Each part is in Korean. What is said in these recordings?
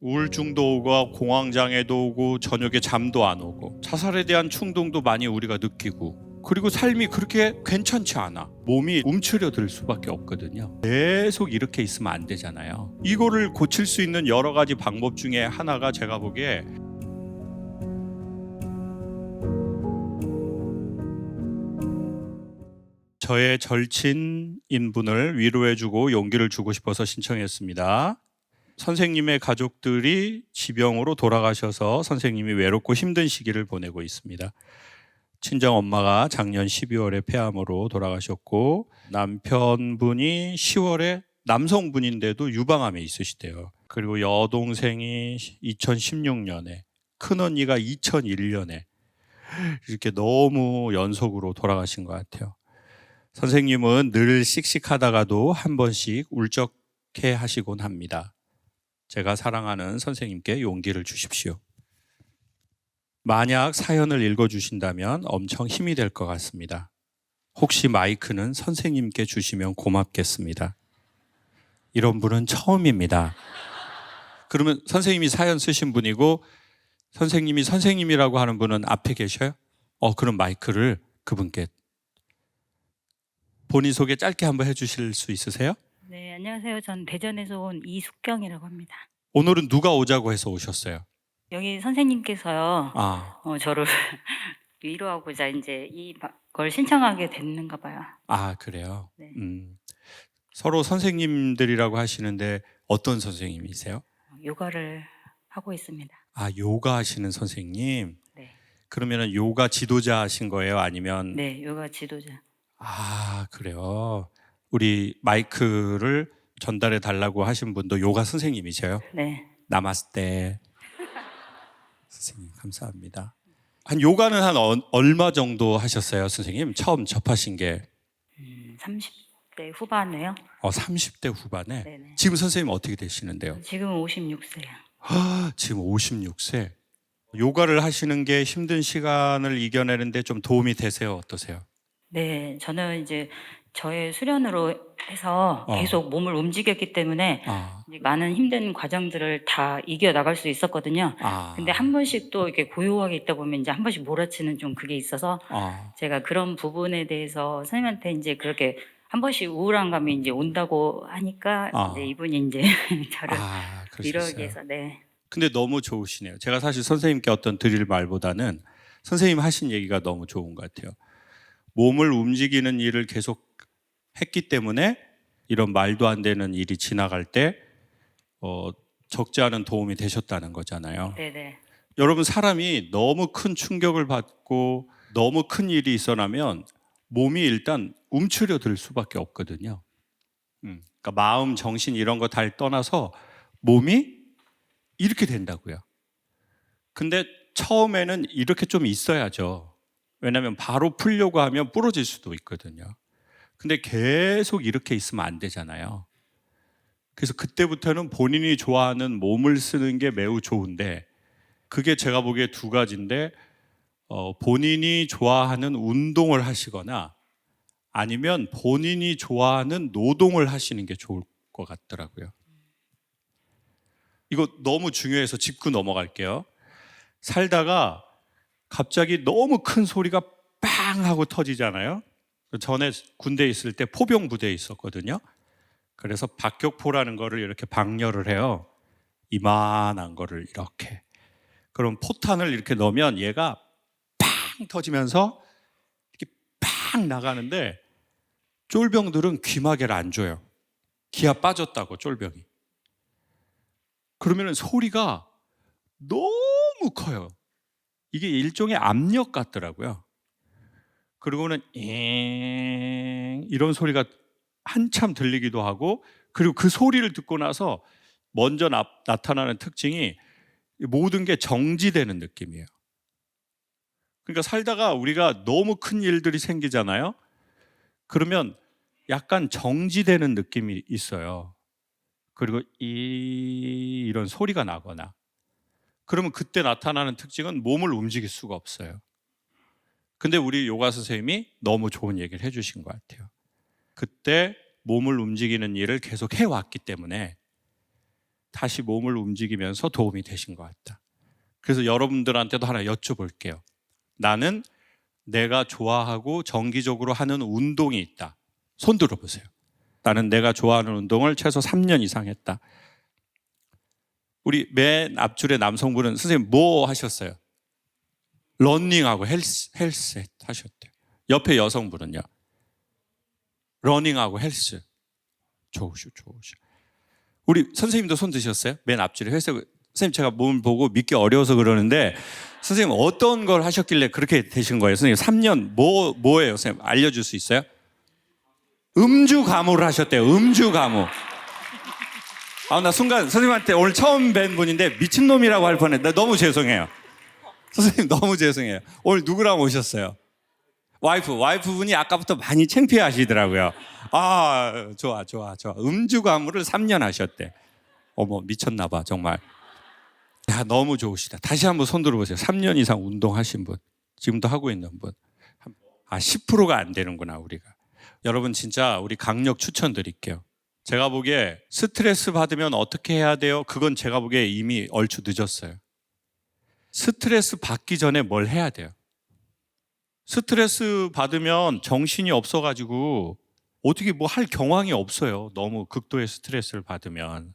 우울증도 오고 공황장애도 오고 저녁에 잠도 안 오고 자살에 대한 충동도 많이 우리가 느끼고, 그리고 삶이 그렇게 괜찮지 않아. 몸이 움츠려들 수밖에 없거든요. 계속 이렇게 있으면 안 되잖아요. 이거를 고칠 수 있는 여러 가지 방법 중에 하나가 제가 보기에 저의 절친인 분을 위로해주고 용기를 주고 싶어서 신청했습니다. 선생님의 가족들이 지병으로 돌아가셔서 선생님이 외롭고 힘든 시기를 보내고 있습니다. 친정 엄마가 작년 12월에 폐암으로 돌아가셨고, 남편분이 10월에 남성분인데도 유방암에 있으시대요. 그리고 여동생이 2016년에, 큰언니가 2001년에 이렇게 너무 연속으로 돌아가신 것 같아요. 선생님은 늘 씩씩하다가도 한 번씩 울적해 하시곤 합니다. 제가 사랑하는 선생님께 용기를 주십시오. 만약 사연을 읽어주신다면 엄청 힘이 될 것 같습니다. 혹시 마이크는 선생님께 주시면 고맙겠습니다. 이런 분은 처음입니다. 그러면 선생님이 사연 쓰신 분이고 선생님이 선생님이라고 하는 분은 앞에 계셔요? 그럼 마이크를 그분께. 본인 소개 짧게 한번 해주실 수 있으세요? 네, 안녕하세요. 전 대전에서 온 이숙경이라고 합니다. 오늘은 누가 오자고 해서 오셨어요? 여기 선생님께서요, 저를 위로하고자 이제 이걸 신청하게 됐는가 봐요. 그래요? 네. 서로 선생님들이라고 하시는데 어떤 선생님이세요? 요가를 하고 있습니다. 요가 하시는 선생님. 네. 그러면은 요가 지도자 하신 거예요? 아니면? 네, 요가 지도자. 그래요. 우리 마이크를 전달해 달라고 하신 분도 요가 선생님이세요? 네. 나마스테. 선생님 감사합니다. 요가는 얼마 정도 하셨어요, 선생님? 처음 접하신 게? 30대 후반에요. 30대 후반에? 네네. 지금 선생님 어떻게 되시는데요? 지금 56세요. 지금 56세. 요가를 하시는 게 힘든 시간을 이겨내는데 좀 도움이 되세요? 어떠세요? 네, 저는 이제 저의 수련으로 해서 계속 몸을 움직였기 때문에 이제 많은 힘든 과정들을 다 이겨나갈 수 있었거든요. 근데 한 번씩 또 이렇게 고요하게 있다 보면 이제 한 번씩 몰아치는 좀 그게 있어서 제가 그런 부분에 대해서 선생님한테 이제 그렇게 한 번씩 우울한 감이 이제 온다고 하니까 이제 이분이 이제 저를 위로하기 그러셨어요. 위해서. 네. 근데 너무 좋으시네요. 제가 사실 선생님께 어떤 드릴 말보다는 선생님 하신 얘기가 너무 좋은 것 같아요. 몸을 움직이는 일을 계속 했기 때문에 이런 말도 안 되는 일이 지나갈 때 적지 않은 도움이 되셨다는 거잖아요. 네네. 여러분, 사람이 너무 큰 충격을 받고 너무 큰 일이 있어 나면 몸이 일단 움츠려들 수밖에 없거든요. 그러니까 마음, 정신 이런 거 다 떠나서 몸이 이렇게 된다고요. 근데 처음에는 이렇게 좀 있어야죠. 왜냐하면 바로 풀려고 하면 부러질 수도 있거든요. 근데 계속 이렇게 있으면 안 되잖아요. 그래서 그때부터는 본인이 좋아하는 몸을 쓰는 게 매우 좋은데, 그게 제가 보기에 두 가지인데, 본인이 좋아하는 운동을 하시거나 아니면 본인이 좋아하는 노동을 하시는 게 좋을 것 같더라고요. 이거 너무 중요해서 짚고 넘어갈게요. 살다가 갑자기 너무 큰 소리가 빵 하고 터지잖아요. 전에 군대에 있을 때 포병 부대에 있었거든요. 그래서 박격포라는 거를 이렇게 방열을 해요. 이만한 거를 이렇게. 그럼 포탄을 이렇게 넣으면 얘가 팡 터지면서 이렇게 팡 나가는데, 쫄병들은 귀마개를 안 줘요. 기아 빠졌다고, 쫄병이. 그러면 소리가 너무 커요. 이게 일종의 압력 같더라고요. 그리고는 이런 소리가 한참 들리기도 하고, 그리고 그 소리를 듣고 나서 먼저 나타나는 특징이 모든 게 정지되는 느낌이에요. 그러니까 살다가 우리가 너무 큰 일들이 생기잖아요. 그러면 약간 정지되는 느낌이 있어요. 그리고 이런 소리가 나거나, 그러면 그때 나타나는 특징은 몸을 움직일 수가 없어요. 근데 우리 요가 선생님이 너무 좋은 얘기를 해주신 것 같아요. 그때 몸을 움직이는 일을 계속 해왔기 때문에 다시 몸을 움직이면서 도움이 되신 것 같다. 그래서 여러분들한테도 하나 여쭤볼게요. 나는 내가 좋아하고 정기적으로 하는 운동이 있다. 손 들어보세요. 나는 내가 좋아하는 운동을 최소 3년 이상 했다. 우리 맨 앞줄의 남성분은 선생님 뭐 하셨어요? 러닝하고 헬스 하셨대요. 옆에 여성분은요? 러닝하고 헬스. 좋으셔. 우리 선생님도 손 드셨어요? 맨 앞줄에 헬스. 선생님 제가 몸을 보고 믿기 어려워서 그러는데 선생님 어떤 걸 하셨길래 그렇게 되신 거예요? 선생님 3년 뭐예요? 선생님 알려줄 수 있어요? 음주 가무를 하셨대요. 음주 가무. 나 순간 선생님한테 오늘 처음 뵌 분인데 미친놈이라고 할 뻔했는데 너무 죄송해요. 선생님 너무 죄송해요. 오늘 누구랑 오셨어요? 와이프분이 아까부터 많이 창피해 하시더라고요. 좋아. 음주 가무를 3년 하셨대. 어머 미쳤나 봐 정말. 야, 너무 좋으시다. 다시 한번 손 들어보세요. 3년 이상 운동하신 분. 지금도 하고 있는 분. 10%가 안 되는구나 우리가. 여러분 진짜 우리 강력 추천드릴게요. 제가 보기에 스트레스 받으면 어떻게 해야 돼요? 그건 제가 보기에 이미 얼추 늦었어요. 스트레스 받기 전에 뭘 해야 돼요? 스트레스 받으면 정신이 없어가지고 어떻게 뭐 할 경황이 없어요. 너무 극도의 스트레스를 받으면.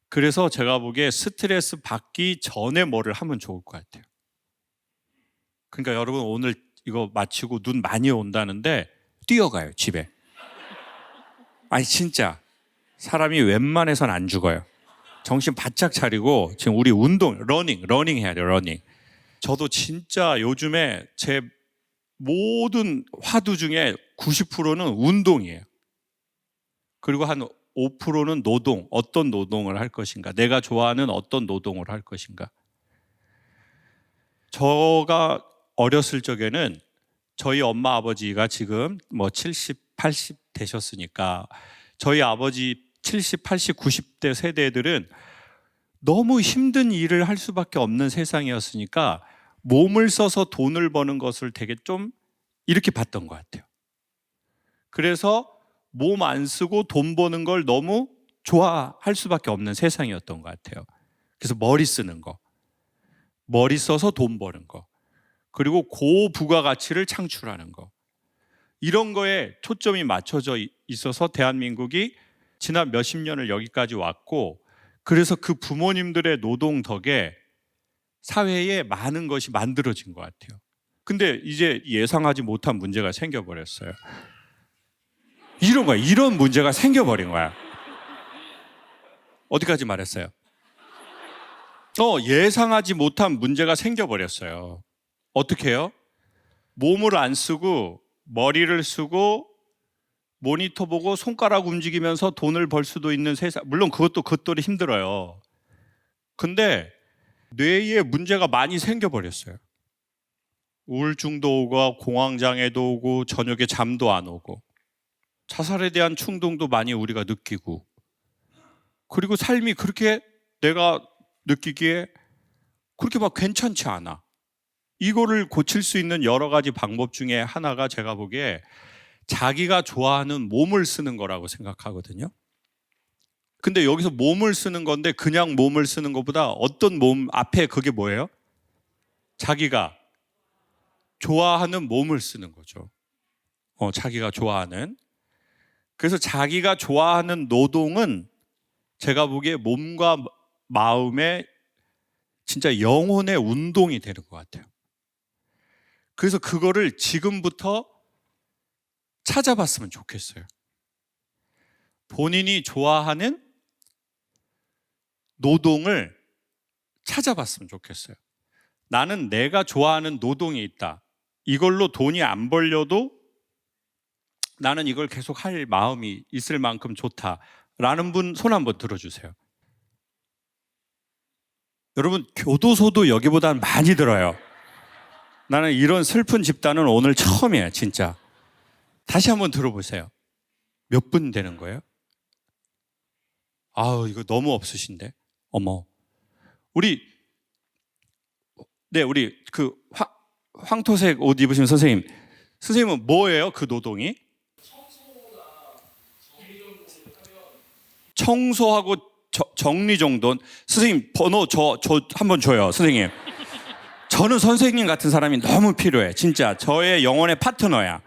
그래서 제가 보기에 스트레스 받기 전에 뭐를 하면 좋을 것 같아요. 그러니까 여러분 오늘 이거 마치고 눈 많이 온다는데 뛰어가요 집에. 아니 진짜 사람이 웬만해선 안 죽어요. 정신 바짝 차리고 지금 우리 운동 러닝 해야 돼요. 러닝. 저도 진짜 요즘에 제 모든 화두 중에 90%는 운동이에요. 그리고 한 5%는 노동, 어떤 노동을 할 것인가, 내가 좋아하는 어떤 노동을 할 것인가. 제가 어렸을 적에는 저희 엄마 아버지가 지금 뭐 70, 80 되셨으니까 저희 아버지 70, 80, 90대 세대들은 너무 힘든 일을 할 수밖에 없는 세상이었으니까 몸을 써서 돈을 버는 것을 되게 좀 이렇게 봤던 것 같아요. 그래서 몸 안 쓰고 돈 버는 걸 너무 좋아할 수밖에 없는 세상이었던 것 같아요. 그래서 머리 쓰는 거, 머리 써서 돈 버는 거, 그리고 고부가가치를 창출하는 거, 이런 거에 초점이 맞춰져 있어서 대한민국이 지난 몇십 년을 여기까지 왔고, 그래서 그 부모님들의 노동 덕에 사회에 많은 것이 만들어진 것 같아요. 근데 이제 예상하지 못한 문제가 생겨버렸어요. 이런 문제가 생겨버린 거야. 어디까지 말했어요? 예상하지 못한 문제가 생겨버렸어요. 어떻게 해요? 몸을 안 쓰고 머리를 쓰고 모니터 보고 손가락 움직이면서 돈을 벌 수도 있는 세상. 물론 그것도 그것대로 힘들어요. 근데 뇌에 문제가 많이 생겨버렸어요. 우울증도 오고 공황장애도 오고 저녁에 잠도 안 오고 자살에 대한 충동도 많이 우리가 느끼고, 그리고 삶이 그렇게 내가 느끼기에 그렇게 막 괜찮지 않아. 이거를 고칠 수 있는 여러 가지 방법 중에 하나가 제가 보기에 자기가 좋아하는 몸을 쓰는 거라고 생각하거든요. 근데 여기서 몸을 쓰는 건데 그냥 몸을 쓰는 것보다 어떤 몸 앞에 그게 뭐예요? 자기가 좋아하는 몸을 쓰는 거죠. 자기가 좋아하는. 그래서 자기가 좋아하는 노동은 제가 보기에 몸과 마음의 진짜 영혼의 운동이 되는 것 같아요. 그래서 그거를 지금부터 찾아봤으면 좋겠어요. 본인이 좋아하는 노동을 찾아봤으면 좋겠어요. 나는 내가 좋아하는 노동이 있다. 이걸로 돈이 안 벌려도 나는 이걸 계속 할 마음이 있을 만큼 좋다라는 분 손 한번 들어주세요. 여러분 교도소도 여기보다는 많이 들어요. 나는 이런 슬픈 집단은 오늘 처음이에요. 진짜. 다시 한번 들어보세요. 몇 분 되는 거예요? 이거 너무 없으신데. 어머. 우리 그 황토색 옷 입으신 선생님은 뭐예요? 그 노동이? 청소하고 정리정돈. 선생님 번호 저 한번 줘요, 선생님. 저는 선생님 같은 사람이 너무 필요해. 진짜 저의 영혼의 파트너야.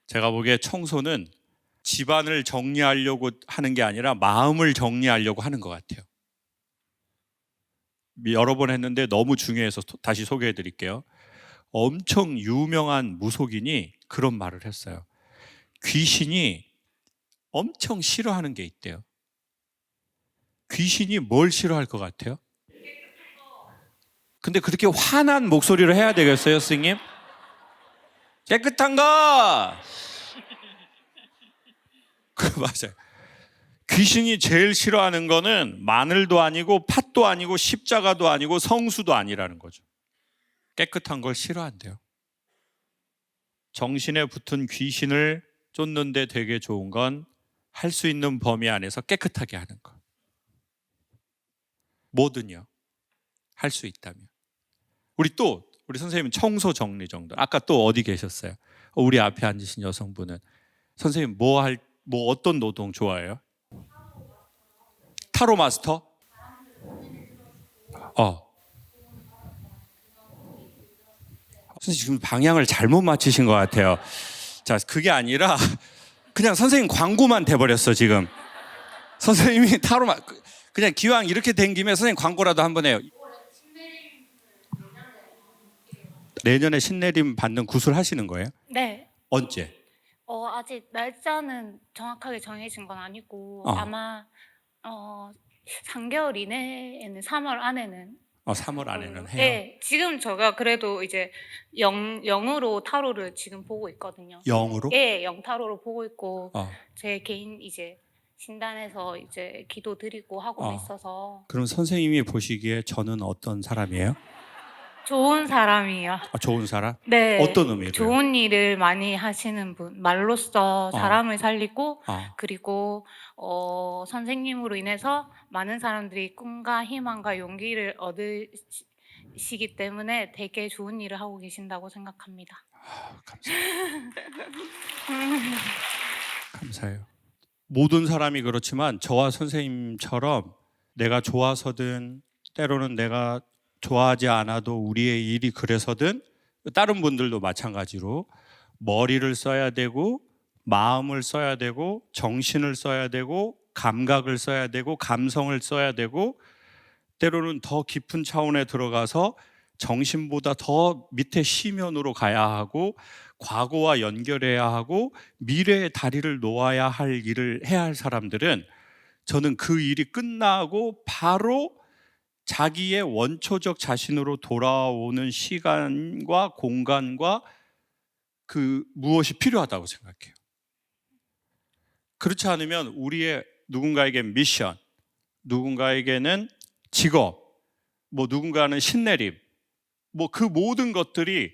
제가 보기에 청소는 집안을 정리하려고 하는 게 아니라 마음을 정리하려고 하는 것 같아요. 여러 번 했는데 너무 중요해서 다시 소개해 드릴게요. 엄청 유명한 무속인이 그런 말을 했어요. 귀신이 엄청 싫어하는 게 있대요. 귀신이 뭘 싫어할 것 같아요? 근데 그렇게 환한 목소리로 해야 되겠어요, 스님? 깨끗한 거! 맞아요. 귀신이 제일 싫어하는 거는 마늘도 아니고 팥도 아니고 십자가도 아니고 성수도 아니라는 거죠. 깨끗한 걸 싫어한대요. 정신에 붙은 귀신을 쫓는데 되게 좋은 건 할 수 있는 범위 안에서 깨끗하게 하는 것. 뭐든요. 할 수 있다면. 우리 선생님은 청소 정리 정돈. 아까 또 어디 계셨어요? 우리 앞에 앉으신 여성분은 선생님 뭐 어떤 노동 좋아해요? 타로 마스터? 선생님 지금 방향을 잘못 맞추신 것 같아요. 자, 그게 아니라 그냥 선생님 광고만 돼버렸어 지금. 선생님이 그냥 기왕 이렇게 된 김에 선생님 광고라도 한번 해요. 내년에 신내림 받는 구슬 하시는 거예요? 네. 언제? 아직 날짜는 정확하게 정해진 건 아니고 아마 3개월 이내에는 3월 안에는 3월 안에는 해요? 네. 지금 제가 그래도 이제 영으로 타로를 지금 보고 있거든요. 영으로? 네, 영타로로 보고 있고 제 개인 이제 신단에서 이제 기도 드리고 하고 있어서. 그럼 선생님이 보시기에 저는 어떤 사람이에요? 좋은 사람이에요. 좋은 사람? 네. 어떤 의미로요? 좋은 일을 많이 하시는 분, 말로써 사람을 살리고 그리고 선생님으로 인해서 많은 사람들이 꿈과 희망과 용기를 얻으시기 때문에 되게 좋은 일을 하고 계신다고 생각합니다. 감사해요. 감사해요. 모든 사람이 그렇지만 저와 선생님처럼 내가 좋아서든 때로는 내가 좋아하지 않아도 우리의 일이 그래서든 다른 분들도 마찬가지로 머리를 써야 되고 마음을 써야 되고 정신을 써야 되고 감각을 써야 되고 감성을 써야 되고 때로는 더 깊은 차원에 들어가서 정신보다 더 밑에 시면으로 가야 하고 과거와 연결해야 하고 미래의 다리를 놓아야 할 일을 해야 할 사람들은 저는 그 일이 끝나고 바로 자기의 원초적 자신으로 돌아오는 시간과 공간과 그 무엇이 필요하다고 생각해요. 그렇지 않으면 우리의 누군가에게 미션, 누군가에게는 직업, 누군가는 신내림, 그 모든 것들이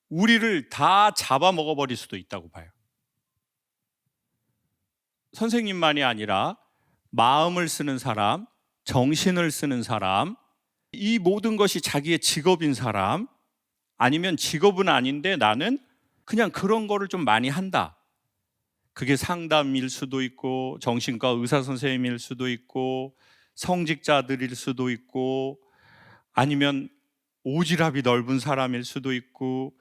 우리를 다 잡아먹어 버릴 수도 있다고 봐요. 선생님만이 아니라 마음을 쓰는 사람, 정신을 쓰는 사람, 이 모든 것이 자기의 직업인 사람, 아니면 직업은 아닌데 나는 그냥 그런 거를 좀 많이 한다. 그게 상담일 수도 있고 정신과 의사 선생님일 수도 있고 성직자들일 수도 있고 아니면 오지랖이 넓은 사람일 수도 있고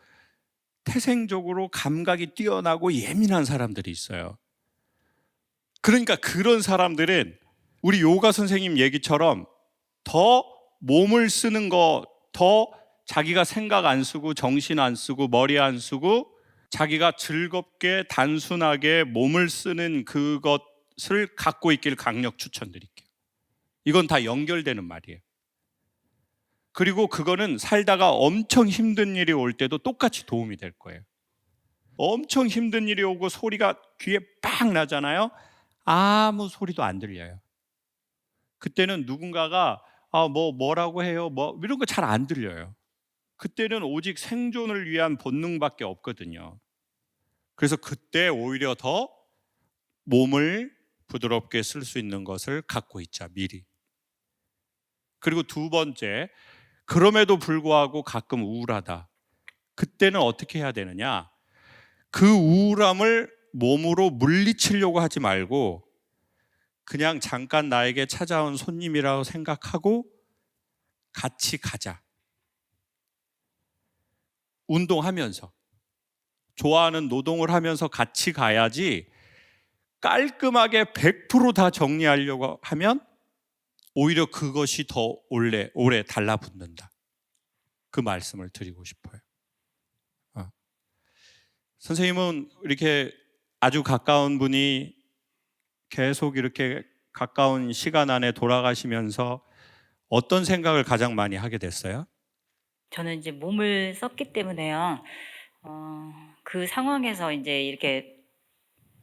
태생적으로 감각이 뛰어나고 예민한 사람들이 있어요. 그러니까 그런 사람들은 우리 요가 선생님 얘기처럼 더 몸을 쓰는 거, 더 자기가 생각 안 쓰고 정신 안 쓰고 머리 안 쓰고 자기가 즐겁게 단순하게 몸을 쓰는 그것을 갖고 있길 강력 추천드릴게요. 이건 다 연결되는 말이에요. 그리고 그거는 살다가 엄청 힘든 일이 올 때도 똑같이 도움이 될 거예요. 엄청 힘든 일이 오고 소리가 귀에 빡 나잖아요. 아무 소리도 안 들려요. 그때는 누군가가 뭐라고 해요? 이런 거 잘 안 들려요. 그때는 오직 생존을 위한 본능밖에 없거든요. 그래서 그때 오히려 더 몸을 부드럽게 쓸 수 있는 것을 갖고 있자, 미리. 그리고 두 번째, 그럼에도 불구하고 가끔 우울하다. 그때는 어떻게 해야 되느냐? 그 우울함을 몸으로 물리치려고 하지 말고 그냥 잠깐 나에게 찾아온 손님이라고 생각하고 같이 가자. 운동하면서, 좋아하는 노동을 하면서 같이 가야지 깔끔하게 100% 다 정리하려고 하면 오히려 그것이 더 오래 달라붙는다. 그 말씀을 드리고 싶어요. 선생님은 이렇게 아주 가까운 분이 계속 이렇게 가까운 시간 안에 돌아가시면서 어떤 생각을 가장 많이 하게 됐어요? 저는 이제 몸을 썼기 때문에요. 그 상황에서 이제 이렇게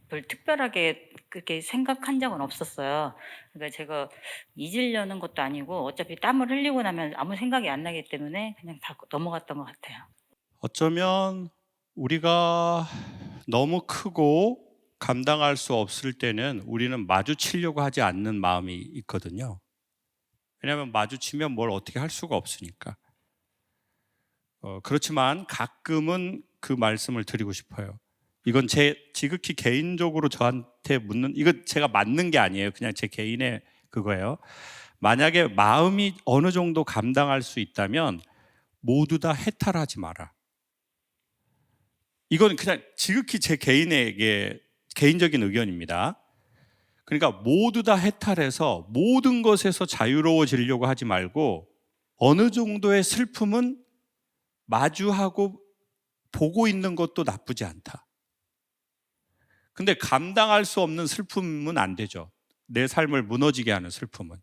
별 특별하게 그렇게 생각한 적은 없었어요. 그러니까 제가 잊으려는 것도 아니고 어차피 땀을 흘리고 나면 아무 생각이 안 나기 때문에 그냥 다 넘어갔던 것 같아요. 어쩌면 우리가 너무 크고 감당할 수 없을 때는 우리는 마주치려고 하지 않는 마음이 있거든요. 왜냐하면 마주치면 뭘 어떻게 할 수가 없으니까. 그렇지만 가끔은 그 말씀을 드리고 싶어요. 이건 제 지극히 개인적으로 저한테 묻는, 이거 제가 맞는 게 아니에요. 그냥 제 개인의 그거예요. 만약에 마음이 어느 정도 감당할 수 있다면 모두 다 해탈하지 마라. 이건 그냥 지극히 제 개인적인 의견입니다. 그러니까 모두 다 해탈해서 모든 것에서 자유로워지려고 하지 말고 어느 정도의 슬픔은 마주하고 보고 있는 것도 나쁘지 않다. 근데 감당할 수 없는 슬픔은 안 되죠. 내 삶을 무너지게 하는 슬픔은.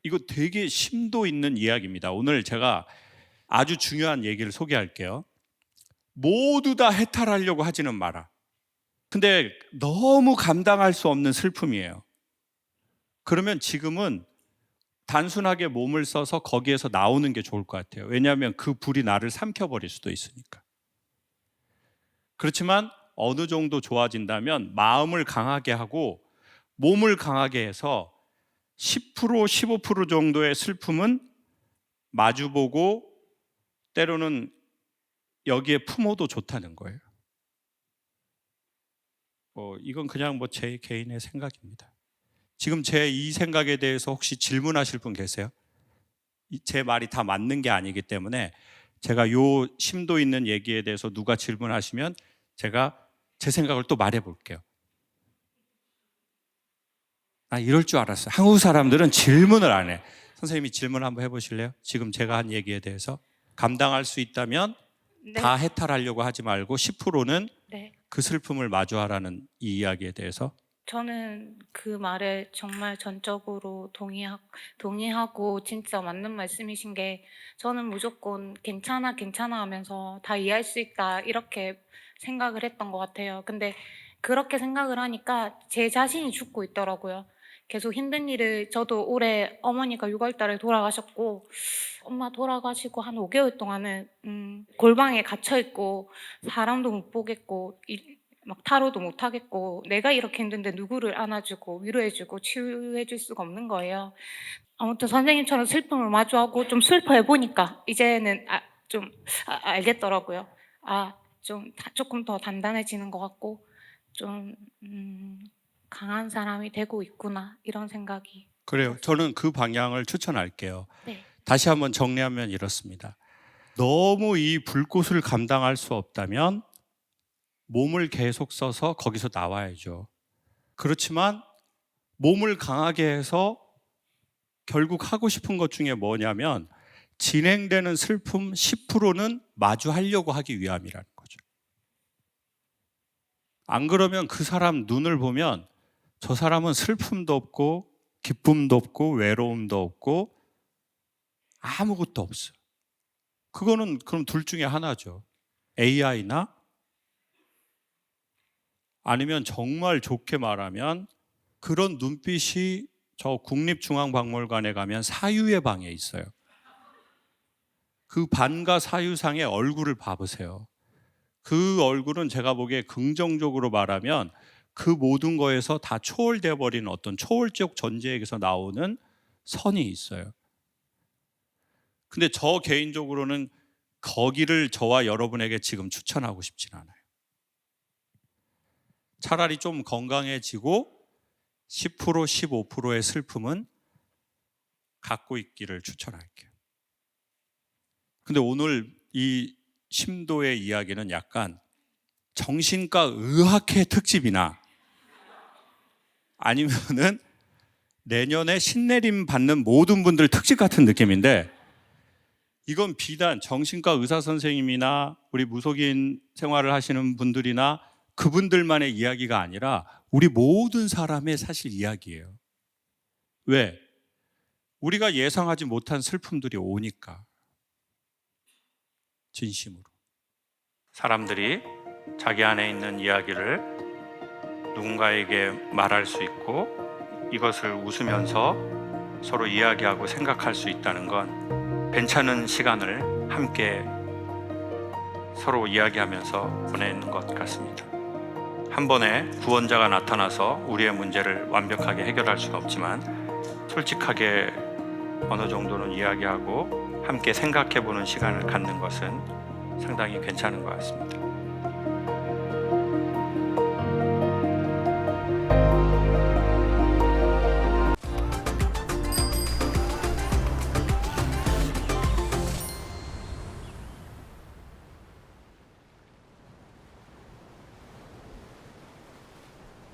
이거 되게 심도 있는 이야기입니다. 오늘 제가 아주 중요한 얘기를 소개할게요. 모두 다 해탈하려고 하지는 마라. 근데 너무 감당할 수 없는 슬픔이에요. 그러면 지금은 단순하게 몸을 써서 거기에서 나오는 게 좋을 것 같아요. 왜냐하면 그 불이 나를 삼켜버릴 수도 있으니까. 그렇지만 어느 정도 좋아진다면 마음을 강하게 하고 몸을 강하게 해서 10%, 15% 정도의 슬픔은 마주보고 때로는 여기에 품어도 좋다는 거예요. 이건 그냥 제 개인의 생각입니다. 지금 제 이 생각에 대해서 혹시 질문하실 분 계세요? 제 말이 다 맞는 게 아니기 때문에 제가 요 심도 있는 얘기에 대해서 누가 질문하시면 제가 제 생각을 또 말해 볼게요. 이럴 줄 알았어요. 한국 사람들은 질문을 안 해. 선생님이 질문 한번 해보실래요? 지금 제가 한 얘기에 대해서 감당할 수 있다면 네. 다 해탈하려고 하지 말고 10%는 네. 그 슬픔을 마주하라는 이 이야기에 대해서. 저는 그 말에 정말 전적으로 동의하고 진짜 맞는 말씀이신 게, 저는 무조건 괜찮아 하면서 다 이해할 수 있다 이렇게 생각을 했던 것 같아요. 근데 그렇게 생각을 하니까 제 자신이 죽고 있더라고요. 계속 힘든 일을, 저도 올해 어머니가 6월 달에 돌아가셨고, 엄마 돌아가시고 한 5개월 동안은 골방에 갇혀 있고 사람도 못 보겠고 막 타로도 못 하겠고, 내가 이렇게 힘든데 누구를 안아주고 위로해주고 치유해줄 수가 없는 거예요. 아무튼 선생님처럼 슬픔을 마주하고 좀 슬퍼해 보니까 이제는 좀 알겠더라고요. 조금 더 단단해지는 것 같고 좀 강한 사람이 되고 있구나, 이런 생각이. 그래요. 저는 그 방향을 추천할게요. 네. 다시 한번 정리하면 이렇습니다. 너무 이 불꽃을 감당할 수 없다면 몸을 계속 써서 거기서 나와야죠. 그렇지만 몸을 강하게 해서 결국 하고 싶은 것 중에 뭐냐면 진행되는 슬픔 10%는 마주하려고 하기 위함이라는 거죠. 안 그러면 그 사람 눈을 보면 저 사람은 슬픔도 없고 기쁨도 없고 외로움도 없고 아무것도 없어요. 그거는 그럼 둘 중에 하나죠. AI나 아니면 정말 좋게 말하면 그런 눈빛이 저 국립중앙박물관에 가면 사유의 방에 있어요. 그 반과 사유상의 얼굴을 봐보세요. 그 얼굴은 제가 보기에 긍정적으로 말하면 그 모든 거에서 다 초월되어 버리는 어떤 초월적 존재에게서 나오는 선이 있어요. 근데 저 개인적으로는 거기를 저와 여러분에게 지금 추천하고 싶진 않아요. 차라리 좀 건강해지고 10%, 15%의 슬픔은 갖고 있기를 추천할게요. 근데 오늘 이 심도의 이야기는 약간 정신과 의학회 특집이나 아니면은 내년에 신내림 받는 모든 분들 특집 같은 느낌인데, 이건 비단 정신과 의사 선생님이나 우리 무속인 생활을 하시는 분들이나 그분들만의 이야기가 아니라 우리 모든 사람의 사실 이야기예요. 왜? 우리가 예상하지 못한 슬픔들이 오니까. 진심으로. 사람들이 자기 안에 있는 이야기를 누군가에게 말할 수 있고 이것을 웃으면서 서로 이야기하고 생각할 수 있다는 건 괜찮은 시간을 함께 서로 이야기하면서 보내는 것 같습니다. 한 번에 구원자가 나타나서 우리의 문제를 완벽하게 해결할 수는 없지만 솔직하게 어느 정도는 이야기하고 함께 생각해보는 시간을 갖는 것은 상당히 괜찮은 것 같습니다.